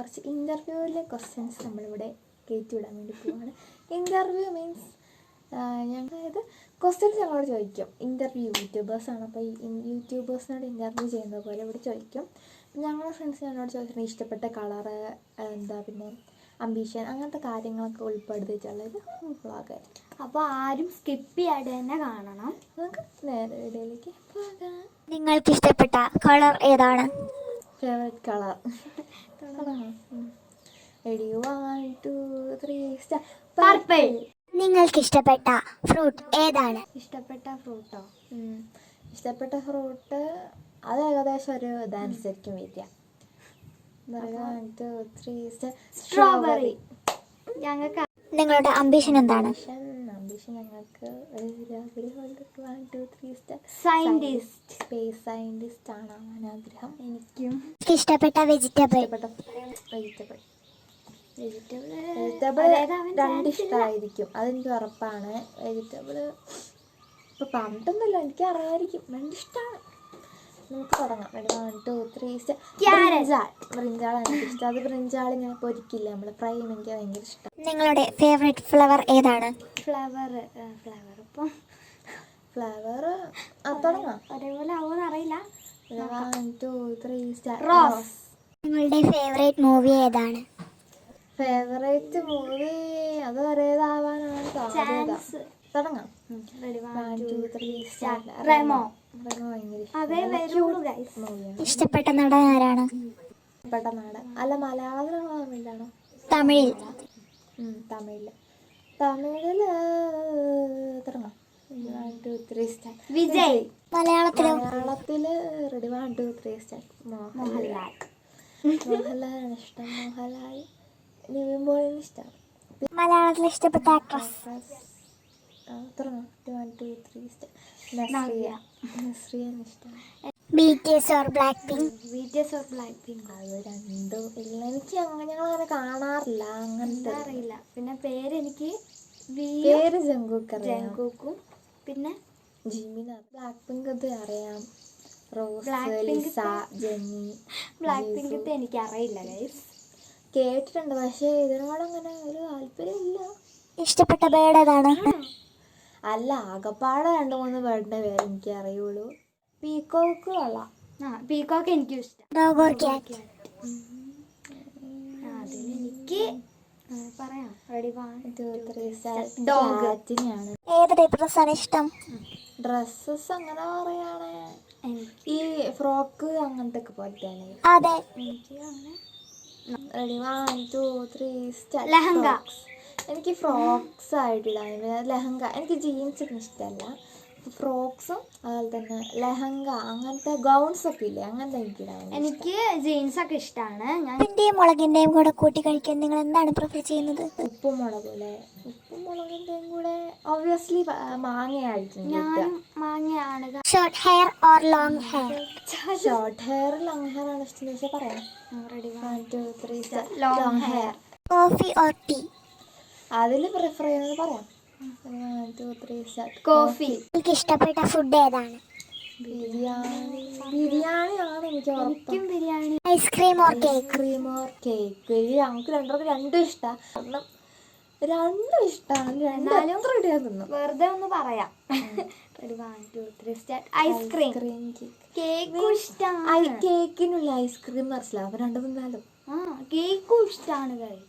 കുറച്ച് ഇൻ്റർവ്യൂവിലെ ക്വസ്റ്റ്യൻസ് നമ്മളിവിടെ കയറ്റിവിടാൻ വേണ്ടി പോവാണ്. ഇൻ്റർവ്യൂ മീൻസ് ഞങ്ങളത് ക്വസ്റ്റ്യൻസ് ഞങ്ങളോട് ചോദിക്കും. ഇൻ്റർവ്യൂ യൂട്യൂബേഴ്സാണ്, അപ്പോൾ ഈ യൂട്യൂബേഴ്സിനോട് ഇൻ്റർവ്യൂ ചെയ്യുന്നത് പോലെ ഇവിടെ ചോദിക്കും. ഞങ്ങളുടെ ഫ്രണ്ട്സ് ഞങ്ങളോട് ചോദിച്ചിട്ടുണ്ട് ഇഷ്ടപ്പെട്ട കളറ് എന്താ, പിന്നെ അംബീഷൻ, അങ്ങനത്തെ കാര്യങ്ങളൊക്കെ ഉൾപ്പെടുത്തിയിട്ടുള്ളത് വ്ളോഗായിരിക്കും. അപ്പോൾ ആരും സ്കിപ്പ് ചെയ്യാതെ തന്നെ കാണണം. നമുക്ക് നേരെ വീഡിയോയിലേക്ക് പോകാം. നിങ്ങൾക്ക് ഇഷ്ടപ്പെട്ട കളർ ഏതാണ്? Favourite colour ready 1 2 3 start. Purple. നിങ്ങൾക്ക് ഇഷ്ടപ്പെട്ട ഫ്രൂട്ട് ഏതാണ്? ഇഷ്ടപ്പെട്ട ഫ്രൂട്ടോ? ഇഷ്ടപ്പെട്ട ഫ്രൂട്ട് അത് ഏകദേശം ഒരു ഇതനുസരിക്കും വരിക. 1 2 3 സ്ട്രോബെറി. ഞങ്ങൾക്ക് നിങ്ങളുടെ അംബീഷൻ എന്താണ്? അംബീഷൻ ഞങ്ങൾക്ക് സയന്റിസ്റ്റ്, സ്പേസ് സയന്റിസ്റ്റ് ആണ് ആഗ്രഹം. എനിക്കും. ഇഷ്ടപ്പെട്ട വെജിറ്റബിൾ? വെജിറ്റബിൾ രണ്ടിഷ്ടമായിരിക്കും, അതെനിക്ക് ഉറപ്പാണ്. വെജിറ്റബിൾ ഇപ്പൊ പറഞ്ഞിട്ടൊന്നുമില്ല, എനിക്ക് അറിയാമായിരിക്കും, രണ്ടിഷ്ടമാണ്. നമുക്ക് തുടങ്ങാം. 1 2 3 ബ്രിഞ്ചാളാണ് എനിക്കിഷ്ടം. അത് ബ്രിഞ്ചാൾ ഞാൻ പൊരിക്കില്ല, നമ്മൾ ഫ്രൈ എനിക്ക് ഭയങ്കര ഇഷ്ടം. നിങ്ങളുടെ ഫേവറേറ്റ് ഫ്ലവർ ഏതാണ്? ഫ്ലവർ ഇപ്പം ഫ്ലവർ തുടങ്ങാം. ഒരേപോലെ ആവുമെന്ന് അറിയില്ല. 1 2 3 റോസ്. നിങ്ങളുടെ ഫേവറേറ്റ് മൂവി ഏതാണ്? ഫേവറേറ്റ് മൂവി അത് ഒരേതാവാനാണ് സാധ്യത. തുടങ്ങാം. 1 2 3 റെമോ. ഭയങ്കര മൂവിയാണ്. ഇഷ്ടപ്പെട്ട നടൻ ആരാണ്? ഇഷ്ടപ്പെട്ട നാട് അല്ല മലയാളത്തിലാണോ തമിഴിലാണോ? തമിഴിൽ. തമിഴില് തുടങ്ങാം. 1 2 3 വിജയ്. മലയാളത്തിലോ? മലയാളത്തില് റെഡി 1 2 3 മോഹൻലാൽ. മോഹൻലാലാണ് ഇഷ്ടം. മോഹൻലാൽ നിവിൻ പോളിനെ ഇഷ്ടമാണ്. മലയാളത്തിൽ ഇഷ്ടപ്പെട്ട ആക്ട്രസ്? തുടങ്ങാം. 1 2 3 നസ്രിയാണ് ഇഷ്ടം. BTS or black pink? BTS or black pink? അത് രണ്ടും ഇല്ല, എനിക്ക് ഞങ്ങളങ്ങനെ കാണാറില്ല, അങ്ങനത്തെ അറിയില്ല. പിന്നെ പേരെനിക്ക് പേര് ജങ്കൂക്കും പിന്നെ ജിമിൻ. ബ്ലാക്ക് പിങ്ക് ഇത് അറിയാം, Rose, black Lisa, Jennie. Black പിങ്കത്തെ എനിക്ക് അറിയില്ല ഗൈസ്, കേട്ടിട്ടുണ്ട്, പക്ഷേ ഇതിനോടങ്ങനെ ഒരു താല്പര്യമില്ല. ഇഷ്ടപ്പെട്ട ബേർഡ് ഏതാണ്? അല്ല, ആകപ്പാടെ 2 3 ബേർഡിന്റെ പേര് എനിക്ക് അറിയുള്ളൂ. പീക്കോക്ക് കൊള്ളാം. പീക്കോക്ക് എനിക്കും ഇഷ്ടം. Dog or cat? അതിലെനിക്ക് പറയാം. Ready 1 2 3 dog. ഏത് ടൈപ്പ് ഡ്രസ്സാണ് ഇഷ്ടം? ഡ്രസ്സസ് അങ്ങനെ പറയാണ് ഈ ഫ്രോക്ക് അങ്ങനത്തെ ഒക്കെ പോലത്തെയാണ് അതെ. എനിക്ക് അങ്ങനെ റെഡി 1 2 3 ലെഹങ്ക. എനിക്ക് ഫ്രോക്സ് ആയിട്ടിടാൻ ലെഹങ്ക. എനിക്ക് ജീൻസ് ഒന്നും ഇഷ്ടമല്ല, ഫ്രോക്സും അതുപോലെ തന്നെ ലെഹങ്ക അങ്ങനത്തെ ഗൗൺസ് ഒക്കെ ഇല്ലേ, അങ്ങനത്തെ എനിക്കിടാൻ. എനിക്ക് ജീൻസ് ഒക്കെ ഇഷ്ടമാണ്. ഞാൻ ഉപ്പിന്റെയും മുളകിന്റെയും കൂടെ കൂട്ടി കഴിക്കാൻ നിങ്ങൾ എന്താണ് പ്രിഫർ ചെയ്യുന്നത്? ഉപ്പും മുളകും മുളകിന്റെയും കൂടെ ഒബ്വിയസ്ലി മാങ്ങയായിരിക്കും. ഞാനും മാങ്ങയാണ്. Short hair or long hair? Short hair long hair ആണ് ഇഷ്ടം ചോദിച്ചാൽ പറയാം. Ready 1 2 3 long hair. Coffee or tea? അതിൽ പ്രിഫർ ചെയ്യുന്നത് പറയാം. 1 2 3 കോഫി. നിങ്ങൾക്ക് ഇഷ്ടപ്പെട്ട ഫുഡ് ഏതാണ്? ബിരിയാണിയാണ് എനിക്ക് ഉറപ്പ്. Biryani. Ice cream or cake? Ice cream or cake. ഞങ്ങൾക്ക് രണ്ടും ഇഷ്ടമാണ്. കാരണം രണ്ടും ഇഷ്ടമാണ്, രണ്ടും എത്ര ഇടിയാൻ തിന്നും. വെറുതെ ഒന്ന് പറയാം. Ready 1 2 3 ice cream. കേക്കും ഇഷ്ടമാണ്. കേക്കിനുള്ള ഐസ്ക്രീം മനസ്സിലാവും, അപ്പൊ രണ്ടും തിന്നാലും. കേക്കും ഇഷ്ടമാണ് ഗൈസ്.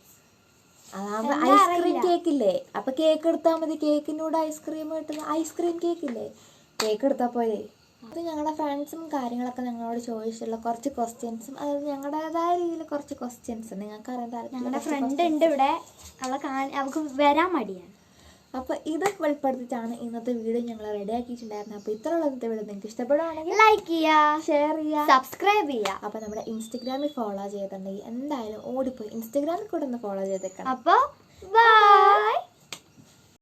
അതാകുമ്പോ ഐസ്ക്രീം കേക്കില്ലേ, അപ്പൊ കേക്ക് എടുത്താൽ മതി. കേക്കിൻ്റെ കൂടെ ഐസ്ക്രീം കിട്ടുന്ന ഐസ്ക്രീം കേക്കില്ലേ, കേക്ക് എടുത്താൽ പോലെ. അത് ഞങ്ങളുടെ ഫ്രണ്ട്സും കാര്യങ്ങളൊക്കെ ഞങ്ങളോട് ചോദിച്ചിട്ടുള്ള കുറച്ച് ക്വസ്റ്റ്യൻസും, അതായത് ഞങ്ങളുടേതായ രീതിയിൽ കുറച്ച് ക്വസ്റ്റ്യൻസ് നിങ്ങൾക്ക് അറിയാൻ. ഞങ്ങളുടെ ഫ്രണ്ട് ഉണ്ട് ഇവിടെ, അവൾക്ക് വരാൻ മടിയാണ്. അപ്പോൾ ഇതൊക്കെ ഉൾപ്പെടുത്തിയിട്ടാണ് ഇന്നത്തെ വീഡിയോ ഞങ്ങൾ റെഡി ആക്കിയിട്ടുണ്ടായിരുന്നത്. അപ്പോൾ ഇത്രയുള്ള ഇന്നത്തെ വീഡിയോ നിങ്ങൾക്ക് ഇഷ്ടപ്പെടുകയാണെങ്കിൽ ലൈക്ക് ചെയ്യുക, ഷെയർ ചെയ്യുക, സബ്സ്ക്രൈബ് ചെയ്യുക. അപ്പോൾ നമ്മുടെ ഇൻസ്റ്റഗ്രാമിൽ ഫോളോ ചെയ്തിട്ടുണ്ടെങ്കിൽ എന്തായാലും ഓടിപ്പോയി ഇൻസ്റ്റഗ്രാമിൽ കൂടെ ഒന്ന് ഫോളോ ചെയ്തേക്കണം. അപ്പോൾ ബൈ.